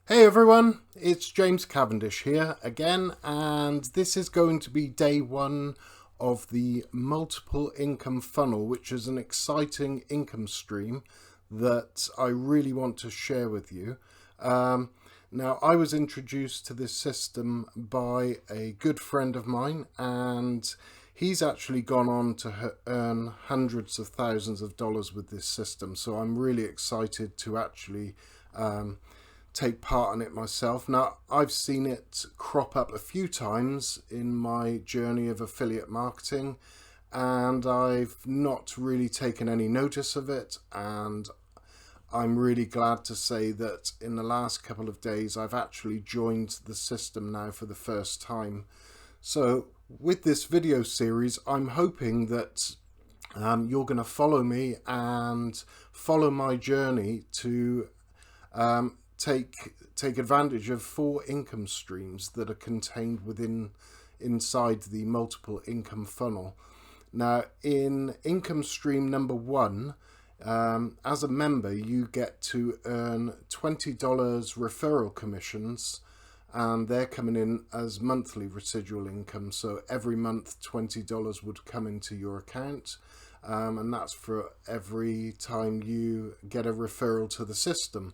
Hey everyone, it's James Cavendish here again, and this is going to be day one of the multiple income funnel, which is an exciting income stream that I really want to share with you. Now, I was introduced to this system by a good friend of mine, and he's actually gone on to earn hundreds of thousands of dollars with this system. So I'm really excited to actually take part in it myself. Now, I've seen it crop up a few times in my journey of affiliate marketing, and I've not really taken any notice of it, and I'm really glad to say that in the last couple of days I've actually joined the system now for the first time. So with this video series, I'm hoping that you're going to follow me and follow my journey to take advantage of 4 income streams that are contained inside the multiple income funnel. Now, in income stream number 1, as a member, you get to earn $20 referral commissions, and they're coming in as monthly residual income. So every month, $20 would come into your account, and that's for every time you get a referral to the system.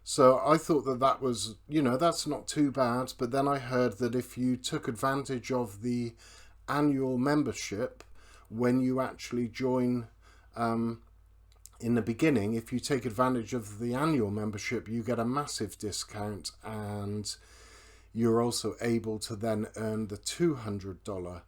So I thought that was, that's not too bad. But then I heard that if you took advantage of the annual membership, when you actually join in the beginning, if you take advantage of the annual membership, you get a massive discount, and you're also able to then earn the $200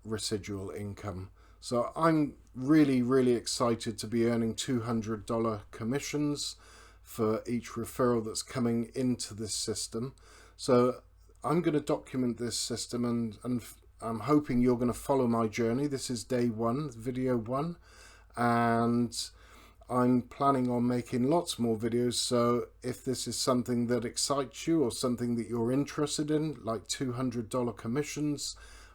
residual income. So I'm really, really excited to be earning $200 commissions for each referral that's coming into this system. So I'm going to document this system, and I'm hoping you're going to follow my journey. This is day 1, video 1, and I'm planning on making lots more videos. So if this is something that excites you or something that you're interested in, like $200 commissions,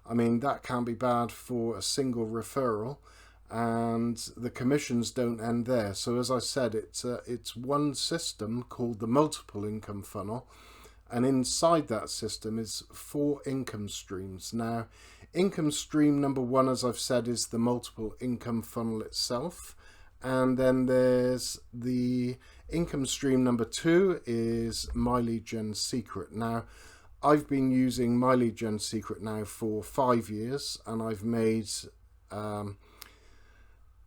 I mean, that can't be bad for a single referral. And the commissions don't end there. So as I said, it's one system called the multiple income funnel, and inside that system is 4 income streams. Now, income stream number 1, as I've said, is the multiple income funnel itself, and then there's the income stream number 2 is My Lead Gen Secret. Now, I've been using My Lead Gen Secret now for 5 years, and I've made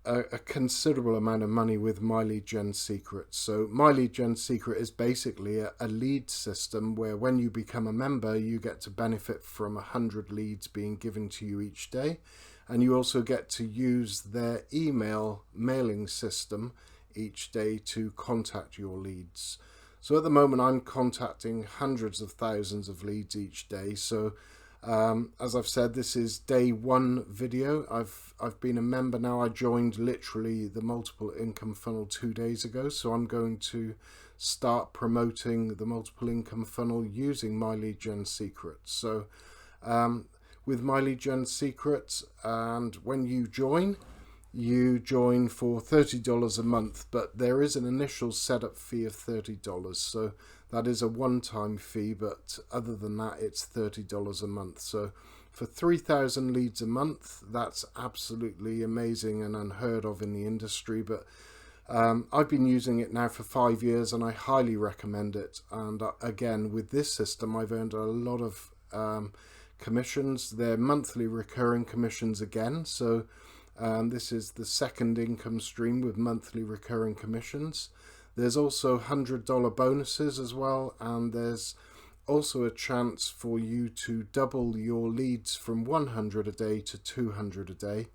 a considerable amount of money with My Lead Gen Secret. So My Lead Gen Secret is basically a lead system where when you become a member, you get to benefit from 100 leads being given to you each day, and you also get to use their email mailing system each day to contact your leads. So at the moment, I'm contacting hundreds of thousands of leads each day. So as I've said, this is day 1 video. I've been a member now. I joined literally the multiple income funnel 2 days ago, so I'm going to start promoting the multiple income funnel using My Lead Gen Secret. So with My Lead Gen Secret, and when you join for $30 a month, but there is an initial setup fee of $30. So that is a one-time fee, but other than that, it's $30 a month. So for 3,000 leads a month, that's absolutely amazing and unheard of in the industry. But I've been using it now for 5 years, and I highly recommend it. And again, with this system, I've earned a lot of commissions. They're monthly recurring commissions again. So this is the second income stream with monthly recurring commissions. There's also $100 bonuses as well, and there's also a chance for you to double your leads from 100 a day to 200 a day,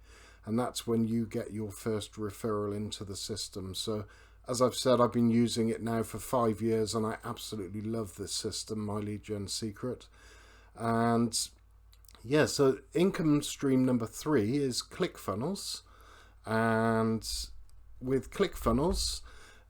and that's when you get your first referral into the system. So as I've said, I've been using it now for 5 years, and I absolutely love this system, My Lead Gen Secret. And yeah, so income stream number 3 is ClickFunnels, and with ClickFunnels,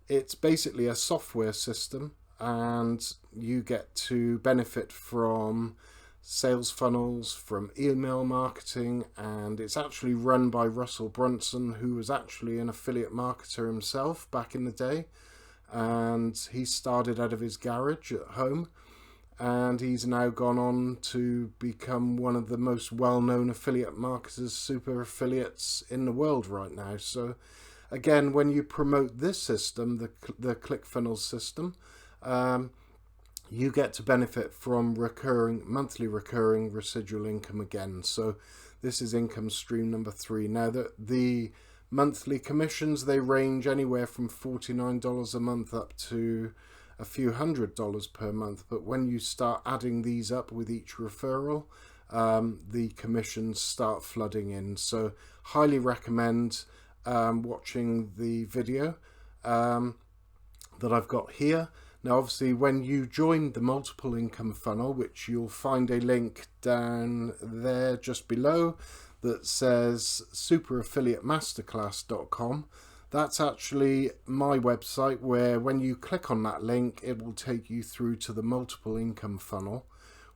it's basically a software system, and you get to benefit from sales funnels, from email marketing, and it's actually run by Russell Brunson, who was actually an affiliate marketer himself back in the day. and he started out of his garage at home, and he's now gone on to become one of the most well-known affiliate marketers, super affiliates in the world right now. So again, when you promote this system, the ClickFunnels system, you get to benefit from monthly recurring residual income again. So this is income stream number 3. Now the monthly commissions, they range anywhere from $49 a month up to a few $100s per month, but when you start adding these up with each referral, the commissions start flooding in. So highly recommend watching the video that I've got here. Now obviously when you join the multiple income funnel, which you'll find a link down there just below that says superaffiliatemasterclass.com, that's actually my website, where when you click on that link, it will take you through to the multiple income funnel,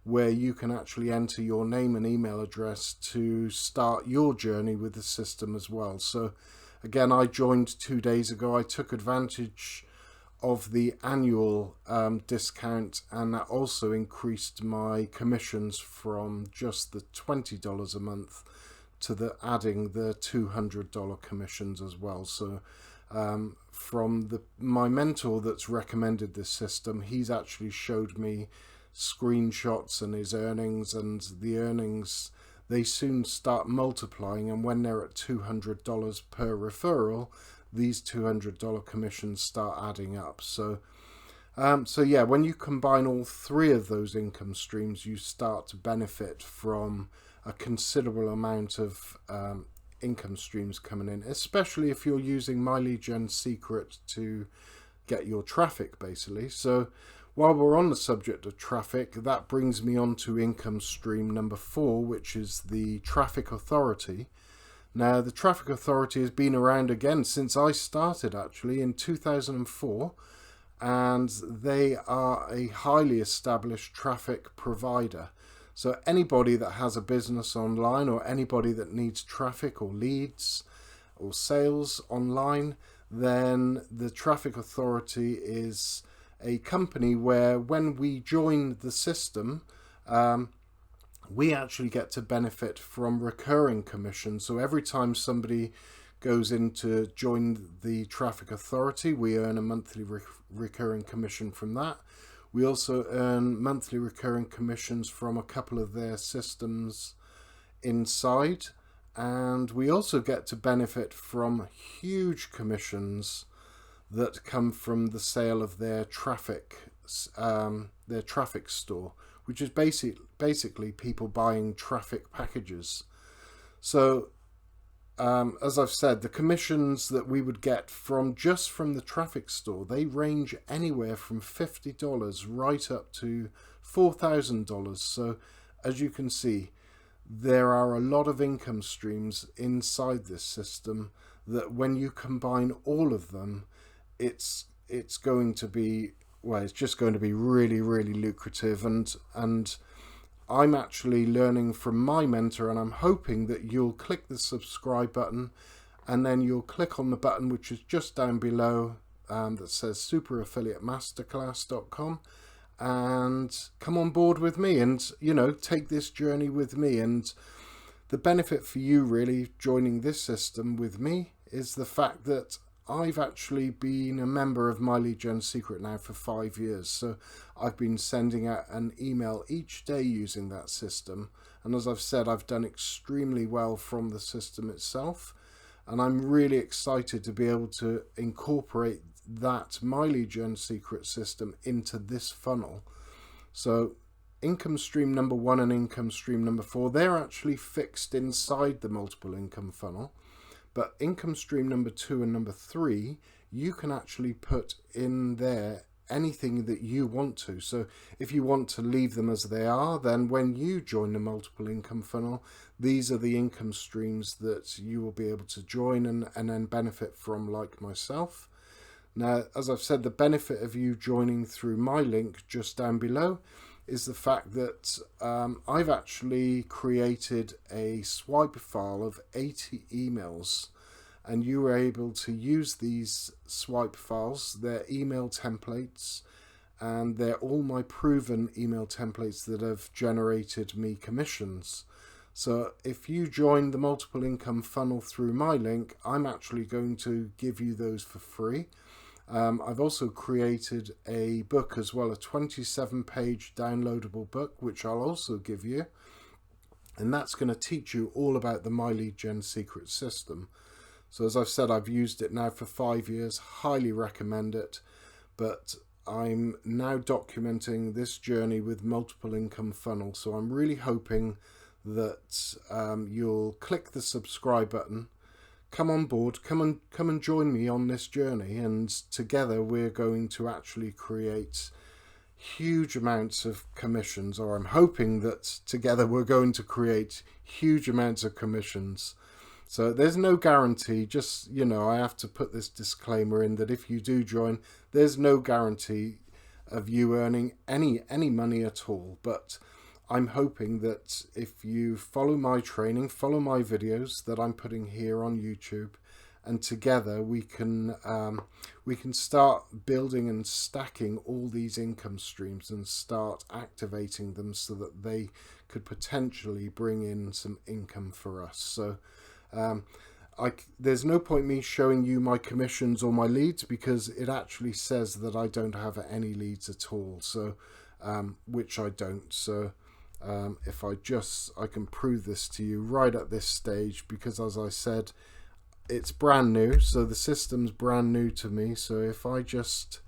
where you can actually enter your name and email address to start your journey with the system as well. So again, I joined 2 days ago. I took advantage of the annual discount, and that also increased my commissions from just the $20 a month to adding the $200 commissions as well. So from my mentor that's recommended this system, he's actually showed me screenshots and his earnings, and the earnings, they soon start multiplying, and when they're at $200 per referral, these $200 commissions start adding up. So yeah, when you combine all 3 of those income streams, you start to benefit from a considerable amount of income streams coming in, especially if you're using My Lead Gen Secret to get your traffic, basically. So while we're on the subject of traffic, that brings me on to income stream number 4, which is the traffic authority. Now, the traffic authority has been around again since I started, actually, in 2004, and they are a highly established traffic provider. So anybody that has a business online, or anybody that needs traffic or leads or sales online, then the Traffic Authority is a company where when we join the system, we actually get to benefit from recurring commission. So every time somebody goes in to join the Traffic Authority, we earn a monthly recurring commission from that. We also earn monthly recurring commissions from a couple of their systems inside, and we also get to benefit from huge commissions that come from the sale of their traffic store, which is basically people buying traffic packages. So as I've said, the commissions that we would get from the traffic store, they range anywhere from $50 right up to $4,000. So as you can see, there are a lot of income streams inside this system that when you combine all of them, it's going to be, well, it's just going to be really, really lucrative. And I'm actually learning from my mentor, and I'm hoping that you'll click the subscribe button, and then you'll click on the button which is just down below that says superaffiliatemasterclass.com, and come on board with me and, you know, take this journey with me. And the benefit for you really joining this system with me is the fact that I've actually been a member of My Lead Gen Secret now for 5 years. So I've been sending out an email each day using that system. And as I've said, I've done extremely well from the system itself. And I'm really excited to be able to incorporate that My Lead Gen Secret system into this funnel. So income stream number 1 and income stream number 4, they're actually fixed inside the multiple income funnel. But income stream number 2 and number 3, you can actually put in there anything that you want to. So if you want to leave them as they are, then when you join the multiple income funnel, these are the income streams that you will be able to join and then benefit from, like myself. Now, as I've said, the benefit of you joining through my link just down below is the fact that I've actually created a swipe file of 80 emails, and you were able to use these swipe files. They're email templates, and they're all my proven email templates that have generated me commissions. So if you join the multiple income funnel through my link, I'm actually going to give you those for free. I've also created a book as well, a 27-page downloadable book, which I'll also give you. And that's going to teach you all about the My Lead Gen secret system. So as I've said, I've used it now for 5 years, highly recommend it. But I'm now documenting this journey with multiple income funnel. So I'm really hoping that you'll click the subscribe button, come on board, come and join me on this journey, and together we're going to actually create huge amounts of commissions, or I'm hoping that together we're going to create huge amounts of commissions. So there's no guarantee, just, you know, I have to put this disclaimer in that if you do join, there's no guarantee of you earning any money at all. But I'm hoping that if you follow my training, follow my videos that I'm putting here on YouTube, and together we can start building and stacking all these income streams and start activating them so that they could potentially bring in some income for us. So there's no point me showing you my commissions or my leads, because it actually says that I don't have any leads at all, so which I don't. So if I can prove this to you right at this stage, because as I said, it's brand new, so the system's brand new to me. So if I just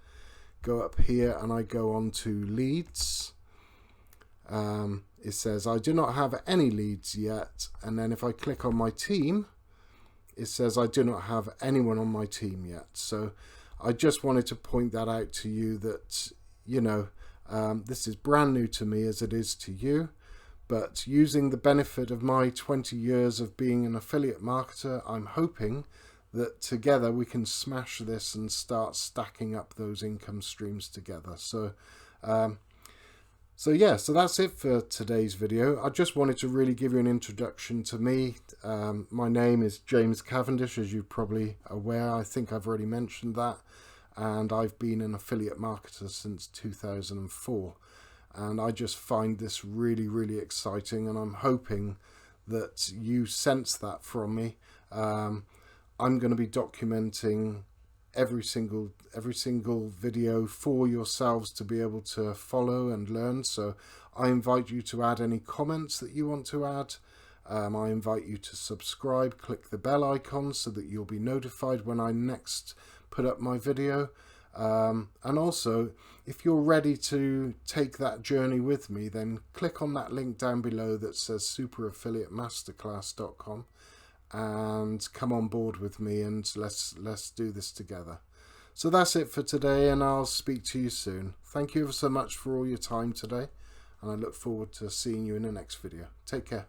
go up here and I go on to leads, it says I do not have any leads yet. And then if I click on my team, it says I do not have anyone on my team yet. So I just wanted to point that out to you that, you know, this is brand new to me as it is to you. But using the benefit of my 20 years of being an affiliate marketer, I'm hoping that together we can smash this and start stacking up those income streams together. So so that's it for today's video. I just wanted to really give you an introduction to me. My name is James Cavendish, as you're probably aware. I think I've already mentioned that. And I've been an affiliate marketer since 2004. And I just find this really, really exciting, and I'm hoping that you sense that from me. I'm going to be documenting every single video for yourselves to be able to follow and learn. So I invite you to add any comments that you want to add. I invite you to subscribe, click the bell icon so that you'll be notified when I next put up my video. And also, if you're ready to take that journey with me, then click on that link down below that says superaffiliatemasterclass.com and come on board with me, and let's do this together. So that's it for today, and I'll speak to you soon. Thank you so much for all your time today, and I look forward to seeing you in the next video. Take care.